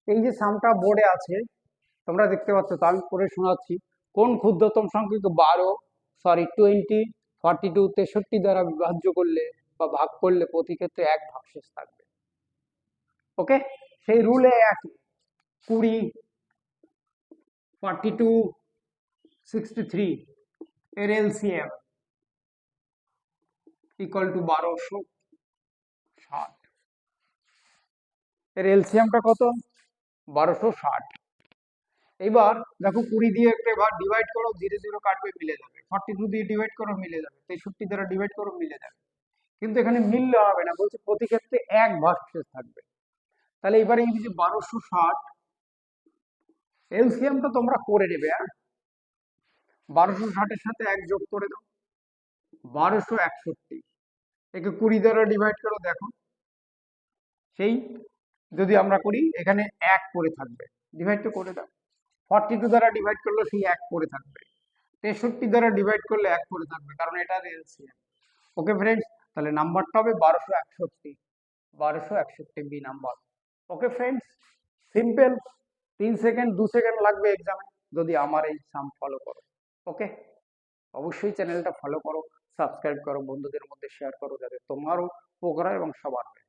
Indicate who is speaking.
Speaker 1: এই যে সামটা বোর্ডে আছে তোমরা দেখতে পাচ্ছ, তো আমি পড়ে শোনাচ্ছি। কোন ক্ষুদ্রতম সংখ্যাকে 20 42 63 দ্বারা বিভাজ্য করলে বা ভাগ করলে প্রতি ক্ষেত্রে এক ভাগশেষ থাকবে? ওকে, সেই রুলে একই। 20, 42, 63 এর এলসিএম ইকুয়াল টু 1260। এর এলসিএমটা কত? 1260। এবার দেখো 20 দিয়ে এবার ডিভাইড করো, 0 0 কাটবে, মিলে যাবে। 42 দিয়ে ডিভাইড করো, মিলে যাবে। 63 দ্বারা ডিভাইড করো, মিলে যাবে। কিন্তু এখানে মিললে হবে না, বলছে প্রতি ক্ষেত্রে এক ভাগশেষ থাকবে। তাহলে এবারে এই যে 1260 এলসিএমটা তোমরা করে নেবে। 1260-এর সাথে এক যোগ করে দাও, 1261। একে 20 দ্বারা ডিভাইড করো, দেখো সেই যদি আমরা করি এখানে এক করে থাকবে, ডিভাইড তো করে দাও। 42 দ্বারা ডিভাইড করলে সেই এক করে থাকবে। 63 দ্বারা ডিভাইড করলে এক করে থাকবে, কারণ এটা এলসিএম। ওকে ফ্রেন্ডস, তাহলে নাম্বারটা হবে 1261। 1261 B number. Okay friends, simple. 3 second 2 second লাগবে এক্সামে যদি আমার এই সাম ফলো করো। ওকে, অবশ্যই চ্যানেলটা ফলো করো, সাবস্ক্রাইব করো, বন্ধুদের মধ্যে শেয়ার করো, যাতে তোমারও উপকার হয় এবং সবার হয়।